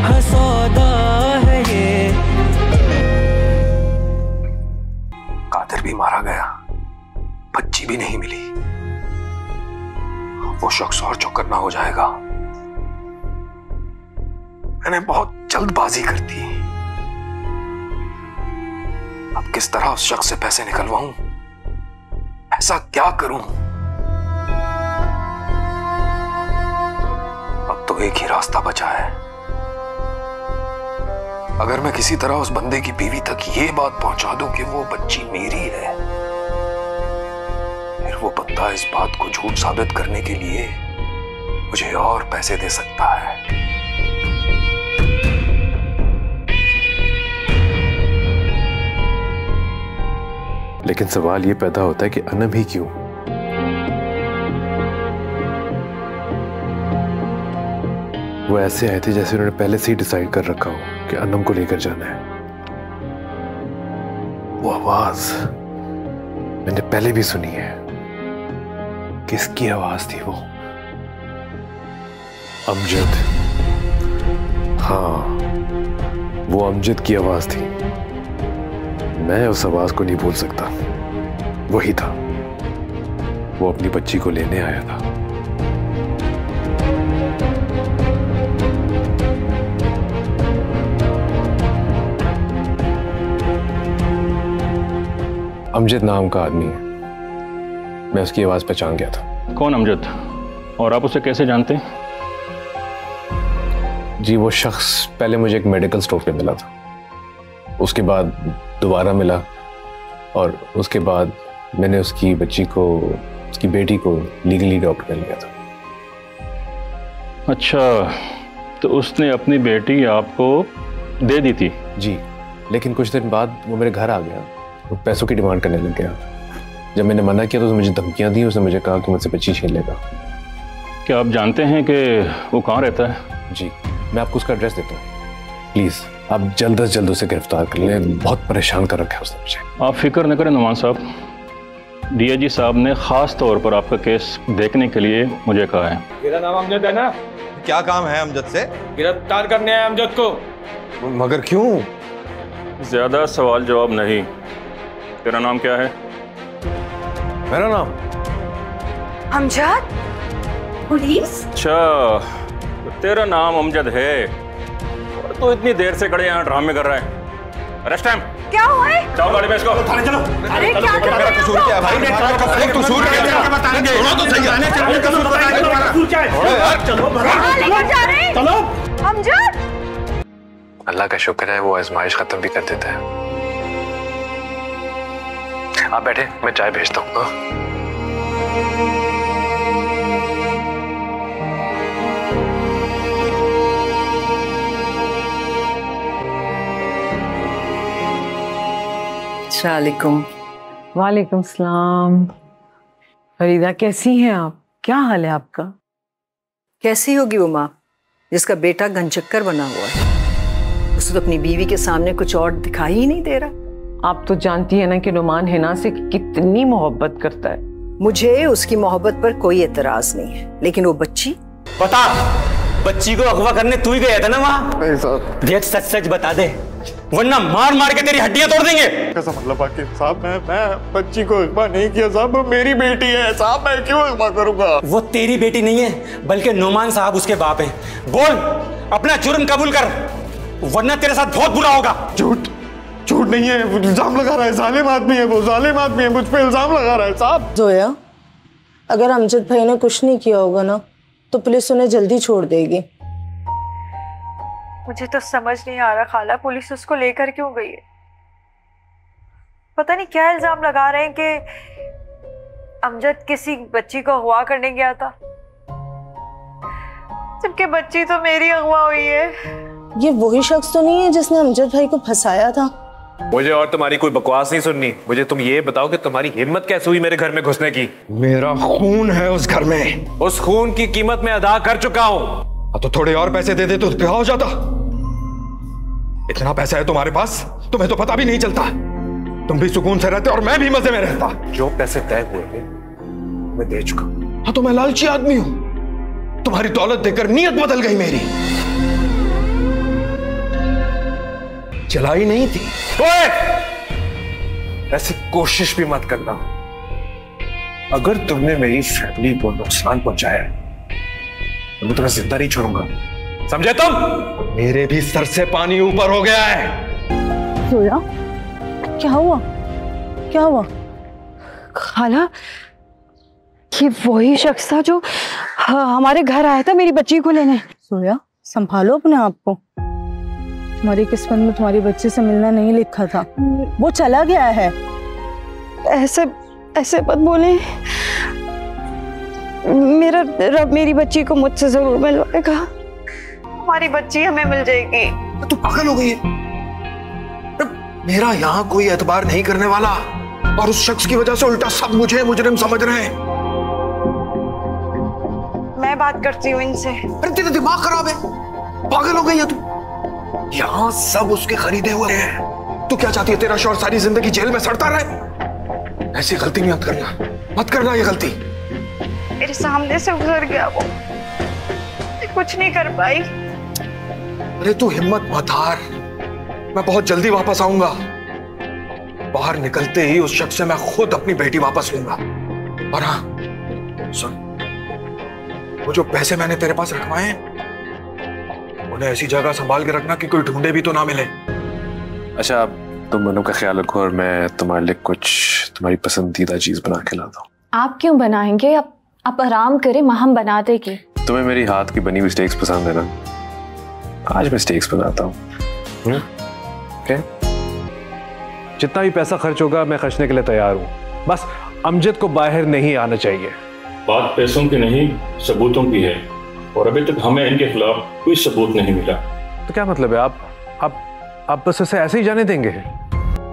तरह सौदा है ये। कादिर भी मारा गया, बच्ची भी नहीं मिली, वो शख्स और जो करना हो जाएगा। मैंने बहुत जल्दबाजी कर दी। अब किस तरह उस शख्स से पैसे निकलवाऊं, ऐसा क्या करूं? अब तो एक ही रास्ता बचा है। अगर मैं किसी तरह उस बंदे की बीवी तक ये बात पहुंचा दूं कि वो बच्ची मेरी है, फिर वो बंदा इस बात को झूठ साबित करने के लिए मुझे और पैसे दे सकता है। लेकिन सवाल ये पैदा होता है कि अनम ही क्यों? वो ऐसे आए थे जैसे उन्होंने पहले से ही डिसाइड कर रखा हो कि अनम को लेकर जाना है। वो आवाज मैंने पहले भी सुनी है। किसकी आवाज थी वो? अमजद। हाँ, वो अमजद की आवाज थी। मैं उस आवाज को नहीं भूल सकता। वही था, वो अपनी बच्ची को लेने आया था। अमजद नाम का आदमी है, मैं उसकी आवाज पहचान गया था। कौन अमजद? और आप उसे कैसे जानते हैं? जी, वो शख्स पहले मुझे एक मेडिकल स्टोर पे मिला था, उसके बाद दोबारा मिला, और उसके बाद मैंने उसकी बच्ची को, उसकी बेटी को लीगली अडॉप्ट कर लिया था। अच्छा, तो उसने अपनी बेटी आपको दे दी थी? जी, लेकिन कुछ दिन बाद वो मेरे घर आ गया, वो पैसों की डिमांड करने लग गया। जब मैंने मना किया तो उसने मुझे धमकियां दी, उसने मुझे कहा कि मुझसे बच्ची छीन लेगा। क्या आप जानते हैं कि वो कहाँ रहता है? जी, मैं आपको उसका एड्रेस देता हूँ, प्लीज आप जल्द से जल्द उसे गिरफ्तार कर लें। बहुत परेशान कर रखा है उसने मुझे। आप फिक्र न करें नुमान साहब, डीआईजी साहब ने खास तौर पर आपका केस देखने के लिए मुझे कहा है। मेरा नाम अमजद है ना? क्या काम है अमजद से? गिरफ्तार करने आए अमजद को। मगर क्यों? ज्यादा सवाल जवाब नहीं। तेरा नाम क्या है? मेरा नाम अमजद? पुलिस? अच्छा, तो तेरा नाम अमजद है और तू इतनी देर से खड़े यहाँ ड्रामे कर रहा है। Arrest time. क्या हुआ है? जाओ गाड़ी में इसको। थाने चलो। अरे क्या कर रहे हैं? कसूर क्या है भाई? कसूर क्या है? बताएंगे। तो सही है। कसूर क्या है? चलो चलो अमजद। अल्लाह का शुक्र है वो आजमाइश खत्म भी कर देता है। आप बैठे, मैं चाय भेजता हूँ। अस्सलामुअलैकुम। वालेकुम सलाम। फरीदा कैसी हैं आप? क्या हाल है आपका? कैसी होगी वो माँ जिसका बेटा गंचक्कर बना हुआ है? उसे तो अपनी बीवी के सामने कुछ और दिखाई ही नहीं दे रहा। आप तो जानती है ना कि नुमान हिना से कितनी मोहब्बत करता है। मुझे उसकी मोहब्बत पर कोई एतराज नहीं है, लेकिन वो बच्ची, बता, बच्ची को अगवा करने तू ही गया था ना वहाँ? देख, सच सच बता दे, वरना मार मार के तेरी हड्डियां तोड़ देंगे। कैसा मतलब आके साहब? मैं बच्ची को अगवा नहीं किया साहब, वो मेरी बेटी है साहब, मैं क्यों अगवा करूंगा? वो तेरी बेटी नहीं है, बल्कि नुमान साहब उसके बाप हैं। बोल, अपना जुर्म कबूल कर, वरना तेरे साथ बहुत बुरा होगा। झूठ झूठ नहीं है, इल्जाम लगा रहा है, जालिम आदमी है वो, जालिम आदमी है, मुझ पे इल्जाम लगा रहा है साहब। जोया, अगर अमजद भाई ने कुछ नहीं किया होगा ना तो पुलिस उन्हें जल्दी छोड़ देगी। मुझे तो समझ नहीं आ रहा खाला, पुलिस उसको लेकर क्यों गई है? पता नहीं क्या इल्जाम लगा रहे हैं कि अमजद किसी बच्ची को अगवा करने गया था, जबकि बच्ची तो मेरी अगवा हुई है। ये वही शख्स तो नहीं है जिसने अमजद भाई को फंसाया था? मुझे और तुम्हारी कोई बकवास नहीं सुननी। मुझे तुम ये बताओ कि तुम्हारी हिम्मत कैसे हुई मेरे घर में घुसने की? मेरा खून है उस घर में। उस खून की कीमत मैं अदा कर चुका हूँ। तो थोड़े और पैसे दे दे तो क्या हो जाता? इतना पैसा है तुम्हारे पास, तुम्हें तो पता भी नहीं चलता। तुम भी सुकून से रहते और मैं भी मजे में रहता। जो पैसे तय हुए थे मैं दे चुका। हाँ, तो मैं लालची आदमी हूं। तुम्हारी दौलत देकर नीयत बदल गई मेरी। जलाई नहीं थी। ओए! ऐसी कोशिश भी मत करना। अगर तुमने मेरी फैमिली को नुकसान पहुंचाया तो मैं तुम्हें जिंदा नहीं छोड़ूंगा, समझे तुम? मेरे भी सर से पानी ऊपर हो गया है। जोया, क्या हुआ? क्या हुआ? खाला, ये वही शख्स था जो हमारे घर आया था मेरी बच्ची को लेने। जोया, संभालो अपने आप को। तुम्हारी किस्मत में तुम्हारी बच्ची से मिलना नहीं लिखा था, वो चला गया है। ऐसे ऐसे मत बोले, मेरा रब मेरी बच्ची को मुझसे जरूर मिलवाएगा। हमारी बच्ची हमें मिल जाएगी। तू पागल हो गई है? मेरा यहाँ कोई एतबार नहीं करने वाला, और उस शख्स की वजह से उल्टा सब मुझे मुजरिम समझ रहे हैं। मैं बात करती हूँ इनसे। अरे तेरा दिमाग खराब है, पागल हो गई है तू? यहाँ सब उसके खरीदे हुए हैं। तू क्या चाहती है, तेरा शौहर सारी जिंदगी जेल में सड़ता रहे? ऐसी गलती मत करना, मत करना ये गलती। मेरे सामने से गुजर गया वो, मैं कुछ नहीं कर पाई। अरे तू हिम्मत मत हार, मैं बहुत जल्दी वापस आऊंगा। बाहर निकलते ही उस शख्स से मैं खुद अपनी बेटी वापस लूंगा। और हाँ सुन, वो जो पैसे मैंने तेरे पास रखवाए हैं, उन्हें ऐसी जगह संभाल के रखना कि कोई ढूंढे भी तो ना मिले। अच्छा, तुम मनु का ख्याल रखो और मैं तुम्हारे लिए कुछ तुम्हारी पसंदीदा चीज बना के लाता हूँ। आप क्यों बनाएंगे? आप आराम करें, माँ हम बना देंगे। तुम्हें मेरी हाथ की बनी हुई स्टेक्स पसंद है ना? आज मैं स्टेक्स बनाता हूँ। okay? जितना भी पैसा खर्च होगा मैं खर्चने के लिए तैयार हूँ, बस अमजद को बाहर नहीं आना चाहिए। बात पैसों की नहीं, सबूतों की है, और अभी तक हमें इनके खिलाफ कोई सबूत नहीं मिला। तो क्या मतलब है, आप बस उसे ऐसे ही जाने देंगे?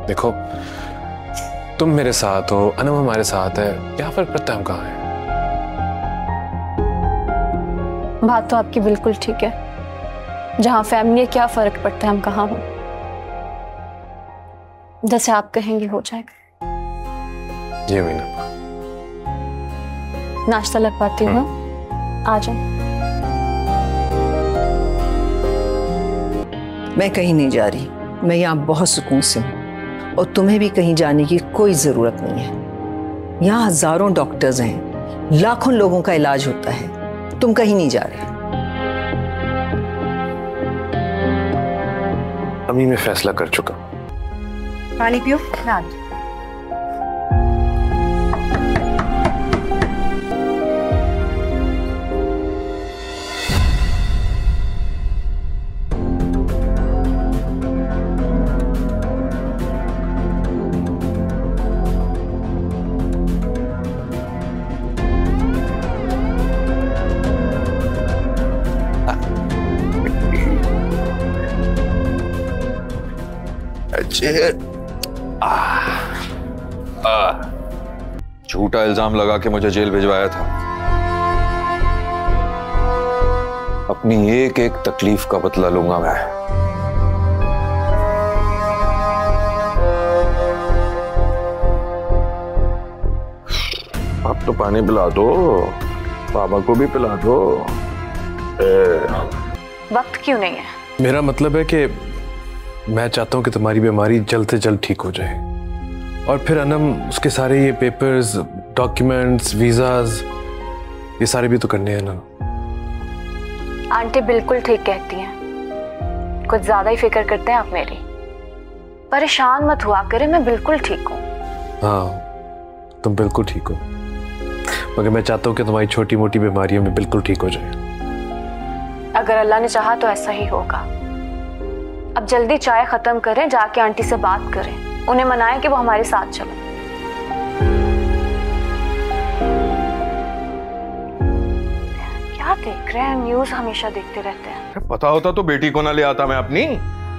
देखो, तुम मेरे साथ हो, अनम हमारे साथ है, क्या फर्क पड़ता है हम कहाँ हैं? बात तो आपकी बिल्कुल ठीक है, जहाँ फैमिली है क्या फर्क पड़ता है हम कहाँ हो। जैसे आप कहेंगे हो जाएगा। जी मीना, नाश्ता लगवाती हूँ, आ जाओ। मैं कहीं नहीं जा रही, मैं यहाँ बहुत सुकून से हूँ और तुम्हें भी कहीं जाने की कोई जरूरत नहीं है। यहाँ हजारों डॉक्टर्स हैं, लाखों लोगों का इलाज होता है, तुम कहीं नहीं जा रहे। अम्मी मैं फैसला कर चुका। पानी पियो ना। झूठा इल्जाम लगा के मुझे जेल भिजवाया था। अपनी एक एक तकलीफ का बदला लूंगा मैं। आप तो पानी पिला दो, बाबा को भी पिला दो। वक्त क्यों नहीं है? मेरा मतलब है कि मैं चाहता हूँ कि तुम्हारी बीमारी जल्द से जल्द ठीक हो जाए, और फिर अनम उसके सारे ये पेपर्स, डॉक्यूमेंट्स, वीजाज, ये सारे भी तो करने हैं ना। आंटी बिल्कुल ठीक कहती हैं, कुछ ज्यादा ही फिक्र करते हैं आप मेरी। परेशान मत हुआ करें, मैं बिल्कुल ठीक हूँ। हाँ तुम बिल्कुल ठीक हो, मगर मैं चाहता हूँ कि तुम्हारी छोटी मोटी बीमारियों में बिल्कुल ठीक हो जाए। अगर अल्लाह ने चाहा तो ऐसा ही होगा। अब जल्दी चाय खत्म करें, जाके आंटी से बात करें, उन्हें मनाएं कि वो हमारे साथ चले। क्या देख रहे हैं? न्यूज़ हमेशा देखते रहते हैं। पता होता तो बेटी को ना ले आता मैं अपनी।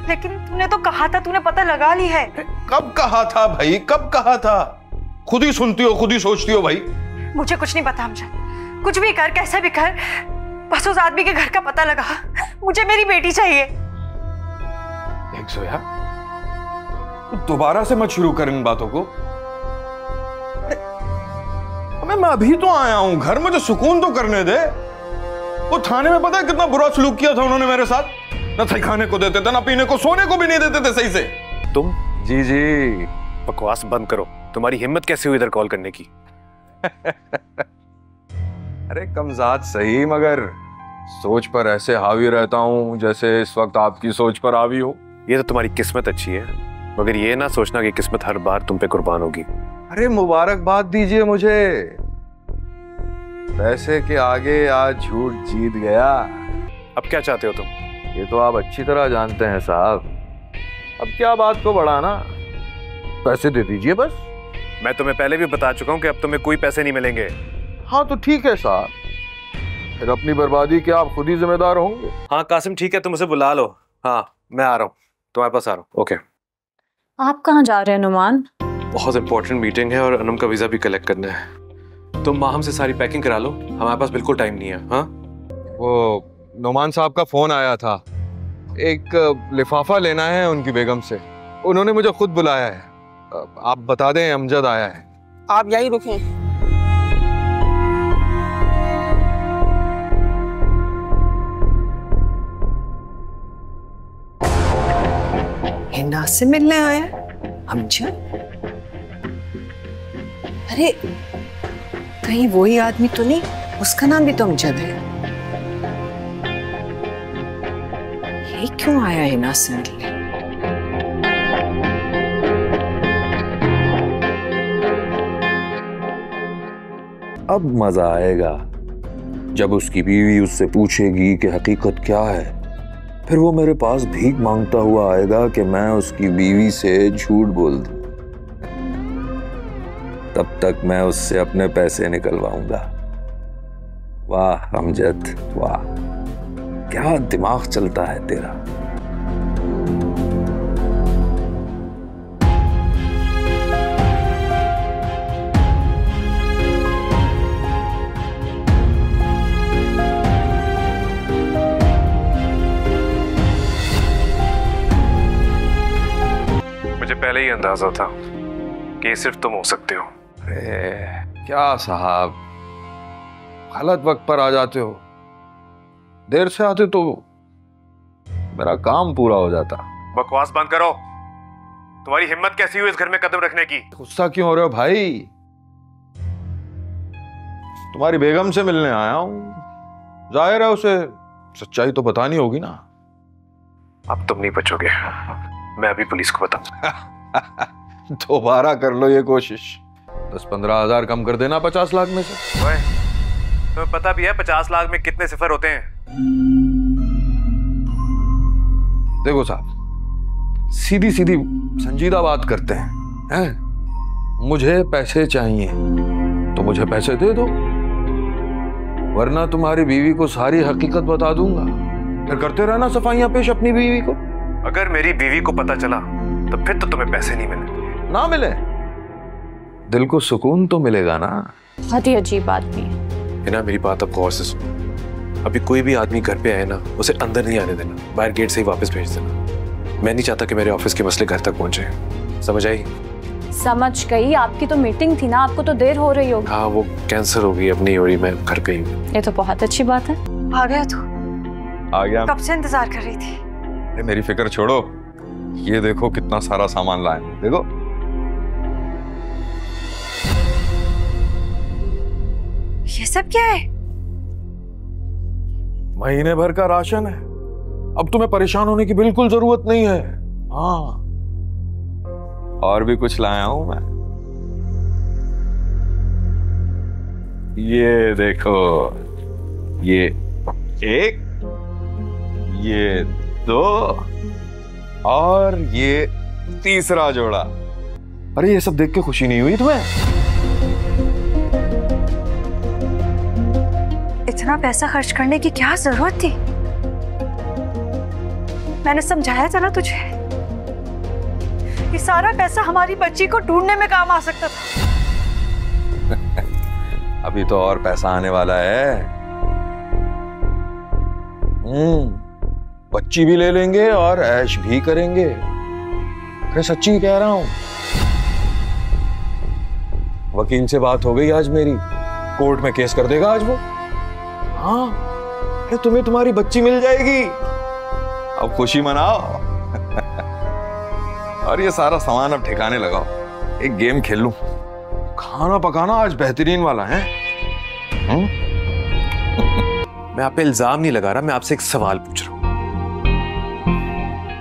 लेकिन तूने तो कहा था, तूने पता लगा ली है। कब कहा था भाई, कब कहा था? खुद ही सुनती हो, खुद ही सोचती हो भाई। मुझे कुछ नहीं पता अमजद, कुछ भी कर, कैसे भी कर, बस उस आदमी के घर का पता लगा। मुझे मेरी बेटी चाहिए। देख जोया, दोबारा से मत शुरू कर इन बातों को। मैं अभी तो आया हूं घर, मुझे सुकून तो करने दे। वो थाने में पता है कितना बुरा सलूक किया था उन्होंने मेरे साथ। ना सही खाने को देते थे, ना पीने को, सोने को भी नहीं देते थे सही से। तुम? जी जी, बकवास बंद करो। तुम्हारी हिम्मत कैसे हुई इधर कॉल करने की? अरे कमजाद सही, मगर सोच पर ऐसे हावी रहता हूँ जैसे इस वक्त आपकी सोच पर हावी हो। ये तो तुम्हारी किस्मत अच्छी है, मगर ये ना सोचना कि किस्मत हर बार तुम पे कुर्बान होगी। अरे मुबारकबाद दीजिए मुझे, पैसे के आगे आज झूठ जीत गया। अब क्या चाहते हो तुम? ये तो आप अच्छी तरह जानते हैं साहब। अब क्या बात को बढ़ाना, पैसे दे दीजिए बस। मैं तुम्हें पहले भी बता चुका हूँ कि अब तुम्हें कोई पैसे नहीं मिलेंगे। हाँ तो ठीक है साहब, फिर अपनी बर्बादी के आप खुद ही जिम्मेदार होंगे। हाँ कासिम ठीक है, तुम उसे बुला लो। हाँ मैं आ रहा हूँ, तुम्हारे पास आ रहा हूँ। ओके। आप कहाँ जा रहे हैं नुमान? बहुत इंपॉर्टेंट मीटिंग है और अनम का वीजा भी कलेक्ट करना है। तुम माहम से सारी पैकिंग करा लो, हमारे पास बिल्कुल टाइम नहीं है। हाँ वो नुमान साहब का फोन आया था, एक लिफाफा लेना है उनकी बेगम से, उन्होंने मुझे खुद बुलाया है। आप बता दें अमजद आया है। आप यहीं रुकें। हिना से मिलने आया अमजद? अरे कहीं वही आदमी तो नहीं? उसका नाम भी तो अमजद है। ये क्यों आया हिना से मिलने? अब मजा आएगा जब उसकी बीवी उससे पूछेगी कि हकीकत क्या है। फिर वो मेरे पास भीख मांगता हुआ आएगा कि मैं उसकी बीवी से झूठ बोल दूं। तब तक मैं उससे अपने पैसे निकलवाऊंगा। वाह अमजद वाह, क्या दिमाग चलता है तेरा। मुझे पहले ही अंदाजा था कि सिर्फ तुम हो सकते हो। अरे क्या साहब, गलत वक्त पर आ जाते हो। देर से आते तो मेरा काम पूरा हो जाता। बकवास बंद करो। तुम्हारी हिम्मत कैसी हुई इस घर में कदम रखने की? गुस्सा क्यों हो रहे हो भाई? तुम्हारी बेगम से मिलने आया हूं, जाहिर है उसे सच्चाई तो बतानी होगी ना। अब तुम नहीं बचोगे, मैं अभी पुलिस को बताऊं। दोबारा कर लो ये कोशिश। 10-15 हजार कम कर देना 50 लाख में से। ओए, तुम्हें पता भी है 50 लाख में कितने सिफर होते हैं? देखो साहब, सीधी सीधी संजीदा बात करते हैं। मुझे पैसे चाहिए तो मुझे पैसे दे दो, वरना तुम्हारी बीवी को सारी हकीकत बता दूंगा। फिर करते रहना सफाइयां पेश अपनी बीवी को। अगर मेरी बीवी को पता चला तो फिर तो तुम्हें पैसे नहीं मिलेंगे। ना मिले, दिल को सुकून तो मिलेगा ना। बहुत ही अजीब बात भी है। हिना मेरी बात अब गौर से सुनो। अभी कोई भी आदमी घर पे आए ना, उसे अंदर नहीं आने देना, बाहर गेट से ही वापस भेज देना। मैं नहीं चाहता कि मेरे ऑफिस के मसले घर तक पहुंचे। समझ आई? समझ गई। आपकी तो मीटिंग थी ना, आपको तो देर हो रही होगी। हाँ वो कैंसिल हो गई, अब नहीं हो रही, मैं घर पे ही हूँ। ये तो बहुत अच्छी बात है। आ गया तू? आ गया। कब से इंतजार कर रही थी। अरे मेरी फिक्र छोड़ो, ये देखो कितना सारा सामान लाए। देखो ये सब क्या है? महीने भर का राशन है। अब तुम्हें परेशान होने की बिल्कुल जरूरत नहीं है। हाँ, और भी कुछ लाया हूं मैं। ये देखो, ये एक, ये दो और ये तीसरा जोड़ा। अरे ये सब देख के खुशी नहीं हुई तुम्हें? इतना पैसा खर्च करने की क्या जरूरत थी? मैंने समझाया था ना तुझे, ये सारा पैसा हमारी बच्ची को ढूंढने में काम आ सकता था। अभी तो और पैसा आने वाला है। बच्ची भी ले लेंगे और ऐश भी करेंगे। अरे सच्ची कह रहा हूं। वकील से बात हो गई आज मेरी, कोर्ट में केस कर देगा आज वो। हाँ, अरे तुम्हें तुम्हारी बच्ची मिल जाएगी। अब खुशी मनाओ। और ये सारा सामान अब ठिकाने लगाओ, एक गेम खेल लूं। खाना पकाना आज बेहतरीन वाला है। मैं आप पे इल्जाम नहीं लगा रहा, मैं आपसे एक सवाल पूछ रहा हूं।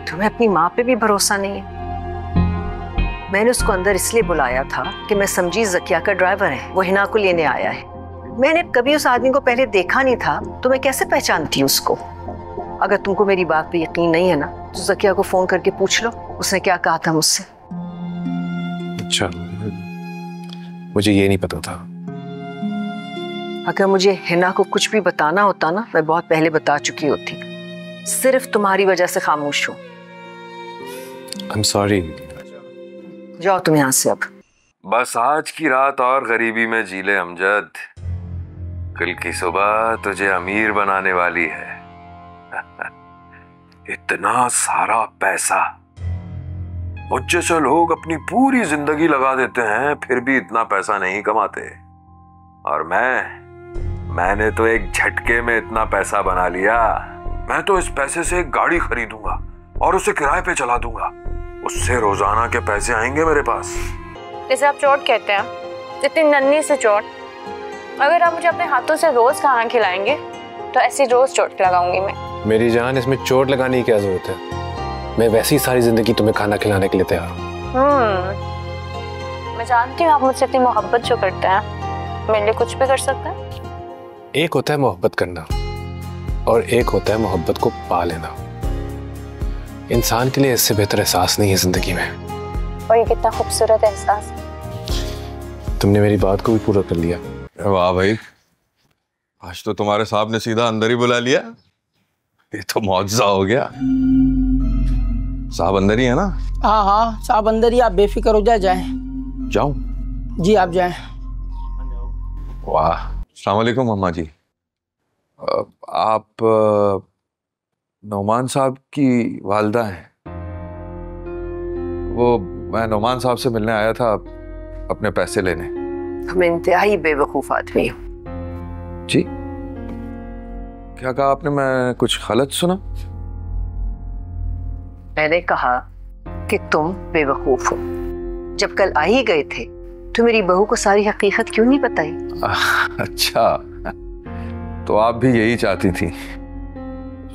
तुम्हें अपनी माँ पे भी भरोसा नहीं है? मैंने उसको अंदर इसलिए बुलाया था कि मैं समझी जकिया का ड्राइवर है, वो हिना को लेने आया है। मैंने कभी उस आदमी को पहले देखा नहीं था, तो मैं कैसे पहचानती हूँ उसको? अगर तुमको मेरी बात पे यकीन नहीं है ना, तो जकिया को फोन करके पूछ लो उसने क्या कहा था मुझसे। अच्छा, मुझे ये नहीं पता था। अगर मुझे हिना को कुछ भी बताना होता ना, मैं बहुत पहले बता चुकी होती। सिर्फ तुम्हारी वजह से खामोश हूँ। I'm sorry। जाओ तुम यहाँ से अब। बस आज की रात और गरीबी में जी ले अमजद, कल की सुबह तुझे अमीर बनाने वाली है। इतना सारा पैसा मुझ जैसे लोग अपनी पूरी जिंदगी लगा देते हैं, फिर भी इतना पैसा नहीं कमाते। और मैंने तो एक झटके में इतना पैसा बना लिया। मैं तो इस पैसे से एक गाड़ी खरीदूंगा और उसे किराए पे चला दूंगा। उससे रोजाना के पैसे आएंगे मेरे पास। जैसे आप चोट कहते हैं, इतनी नन्ही से चोट, अगर आप मुझे अपने हाथों से रोज खाना खिलाएंगे तो ऐसी रोज चोट लगाऊंगी मैं। मेरी जान, इसमें चोट लगाने की क्या जरूरत है? मैं वैसी सारी जिंदगी तुम्हें खाना खिलाने के लिए तैयार हूँ। मैं जानती हूँ आप मुझसे इतनी मोहब्बत जो करते हैं, मेरे लिए कुछ भी कर सकते हैं। एक होता है मोहब्बत करना और एक होता है मोहब्बत को पा लेना। इंसान के लिए इससे बेहतर एहसास नहीं है जिंदगी में। और ये कितना खूबसूरत एहसास। तुमने मेरी बात को भी पूरा कर लिया। वाह भाई, आज तो तुम्हारे साहब ने सीधा अंदर ही बुला लिया। ये तो मौजज़ा हो गया। साहब अंदर ही है ना? हाँ हाँ साहब अंदर ही, आप बेफिक्र हो जाएं। जाऊं? जी आप जाएं। वाह, अस्सलाम वालेकुम अम्मा जी। आप नौमान साहब की वालदा हैं? वो मैं नौमान साहब से मिलने आया था अपने पैसे लेने। मैं इंतहाई बेवकूफ आदमी हूँ। जी क्या कहा आपने? मैं कुछ गलत सुना? मैंने कहा कि तुम बेवकूफ हो। जब कल आ ही गए थे तो मेरी बहू को सारी हकीकत क्यों नहीं बताई? अच्छा, तो आप भी यही चाहती थी?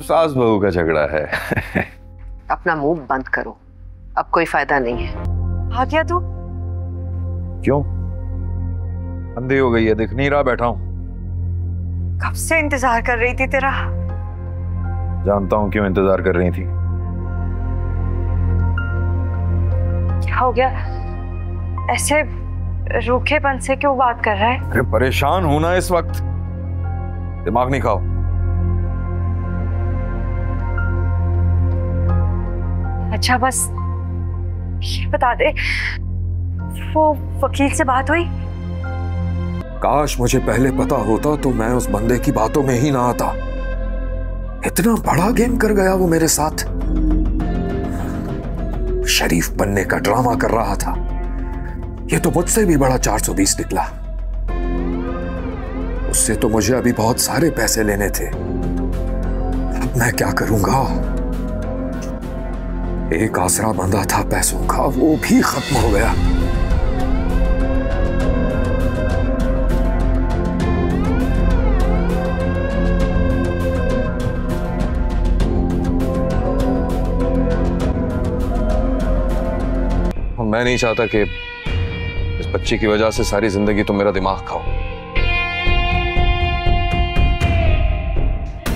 सास बहू का झगड़ा है। अपना मुंह बंद करो, अब कोई फायदा नहीं है। हाँ क्या तू? क्यों? अंधी हो गई है, दिख नहीं रहा? बैठा हूं। कब से इंतजार कर रही थी तेरा। जानता हूं क्यों इंतजार कर रही थी। क्या हो गया? ऐसे रूखेपन से क्यों बात कर रहा है? अरे परेशान हूं ना इस वक्त, दिमाग नहीं खाओ। अच्छा बस ये बता दे, वो वकील से बात हुई? काश मुझे पहले पता होता तो मैं उस बंदे की बातों में ही ना आता। इतना बड़ा गेम कर गया वो मेरे साथ। शरीफ बनने का ड्रामा कर रहा था। ये तो मुझसे भी बड़ा 420 निकला। उससे तो मुझे अभी बहुत सारे पैसे लेने थे। अब मैं क्या करूंगा? एक आसरा बंधा था पैसों का, वो भी खत्म हो गया। मैं नहीं चाहता कि इस बच्ची की वजह से सारी जिंदगी तुम मेरा दिमाग खाओ।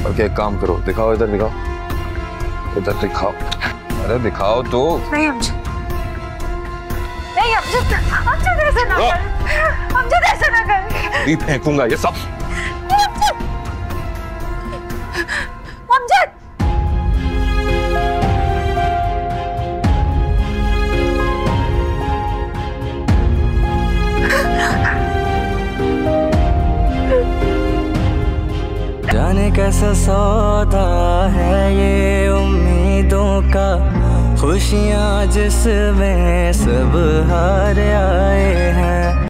बल्कि एक काम करो, दिखाओ, इधर दिखाओ, इधर दिखाओ। अरे दिखाओ तो। नहीं अमजद, नहीं अमजद, अमजद ऐसा ना कर, अमजद ऐसा ना कर। भी फेंकूंगा ये सब। अमजद, जाने कैसा सौदा है ये उम्मीदों का, खुशियाँ जिसमें सब हार आए हैं।